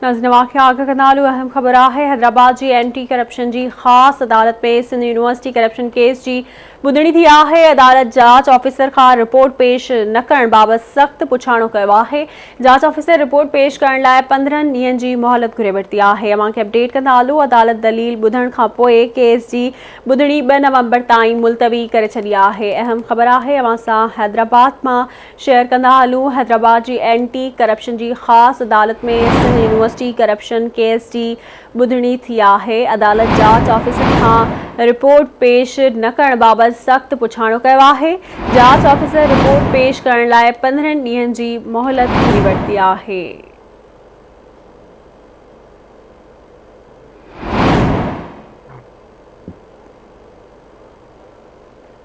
नाज़रीन वाक़िया आगाह कंदालू अहम ख़बर आहे। हैदराबाद जी एंटी करप्शन जी ख़ास अदालत में सिंध यूनिवर्सिटी करप्शन केस जी ॿुधणी थी आहे। अदालत जांच ऑफिसर खां रिपोर्ट पेश न करण बाबति सख़्त पुछाणो कयो आहे। जांच ऑफिसर रिपोर्ट पेश करण लाइ 15 ॾींहनि जी मोहलत घुरे वरिती आहे। अव्हांखे अपडेट कंदा हलूं। अदालत दलील ॿुधण खां पोइ केस जी ॿुधणी 2 नवंबर ताईं मुलतवी करे छॾी आहे। अहम ख़बर आहे। अव्हां सां हैदराबाद मां शेयर कंदा हलूं। हैदराबाद जी एंटी करप्शन जी ख़ास अदालत में सिंध यूनिवर्सिटी करप्शन केस जी ॿुधणी थी आहे। अदालत जांच ऑफिसर खां रिपोर्ट पेश न करण बाबति सख़्त पुछाणो कयो आहे। जांच ऑफिसर रिपोर्ट पेश करण लाइ 15 ॾींहनि जी मोहलत घुरी वरिती आहे।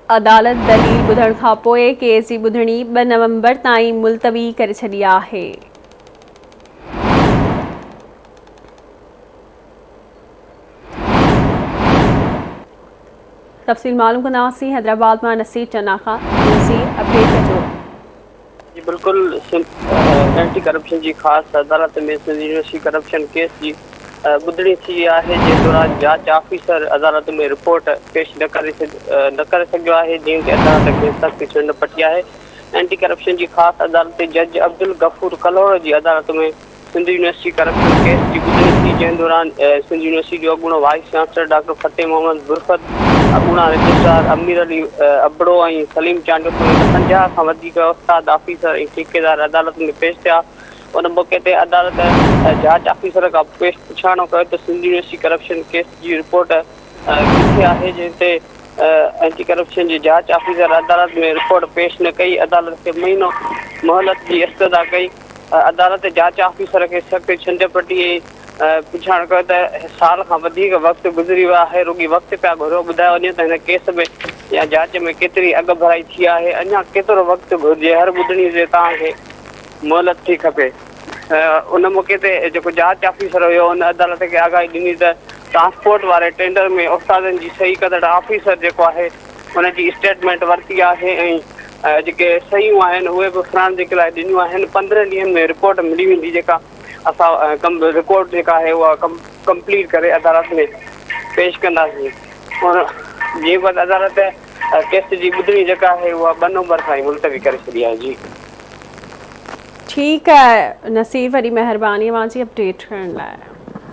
अदालत दलील ॿुधण खां पोइ केस जी ॿुधणी 2 नवंबर ताईं मुलतवी करे छॾी आहे। तफ़सील मालूम कंदासीं। हैदराबाद में नसीर चन्ना खां। नसीर अपडेट कजो। जी बिल्कुल एंटी करप्शन की खास अदालत में सिंध यूनिवर्सिटी करप्शन केस की ॿुधणी थी आहे। जे दौरान जांच ऑफिसर अदालत में रिपोर्ट पेश न करे सघियो आहे, जंहिं ते अदालत खे सख़्त चुंड पटी आहे। एंटी करप्शन की खास अदालत जज अब्दुल गफूर कलोड़ की अदालत में सिंध यूनिवर्सिटी करप्शन केस की ॿुधणी थी, जंहिं दौरान सिंध यूनिवर्सिटी जो अॻूणो वाइस चांसलर डॉक्टर फतेह मोहम्मद बुरफत, अॻूणा रजिस्ट्रार अमीर अली अबड़ो ऐं सलीम चांडो समेत 50 खां वधीक उस्ताद ऑफिसर ऐं ठेकेदार अदालत में पेश थिया। उन मौक़े ते अदालत जांच ऑफिसर खां पेश पुछाणो कयो त सिंध यूनिवर्सिटी करप्शन केस जी रिपोर्ट किथे आहे, जंहिं ते एंटी करप्शन जी जांच ऑफिसर अदालत में रिपोर्ट पेश न कई। अदालत खे महीनो मोहलत जी इस्तदा कई। अदालत जांच ऑफिसर के सख़्त छंड पटी पुछाणो कयो त साल खां वधीक वक़्तु गुज़री वियो आहे, रुॻी वक़्तु पिया घुरो। ॿुधायो वञे त हिन केस में या जांच में केतिरी अॻु भराई थी आहे, अञा केतिरो वक़्तु घुरिजे, हर ॿुधणी ते तव्हांखे मोहलत थी खपे। उन मौक़े ते जेको जांच ऑफिसर हुयो उन अदालत खे आगाही ॾिनी त ट्रांसपोर्ट वारे टेंडर में उस्तादनि जी सही कंदड़ ऑफिसर जेको आहे उनजी स्टेटमेंट वरिती आहे ऐं जेके सहियूं आहिनि उहे बि फरान जेके लाइ ॾिनियूं आहिनि। 15 ॾींहंनि में रिपोर्ट मिली वेंदी, जेका असां रिपोर्ट जेका आहे उहा कंप्लीट करे अदालत में पेश कंदासीं। और जीअं बि अदालत केस जी ॿुधणी जेका आहे उहा 2 नवंबर ताईं मुलतवी करे छॾी आहे। जी ठीक है नसीर, वरी मेहरबानी अव्हांजी अपडेट करण लाइ।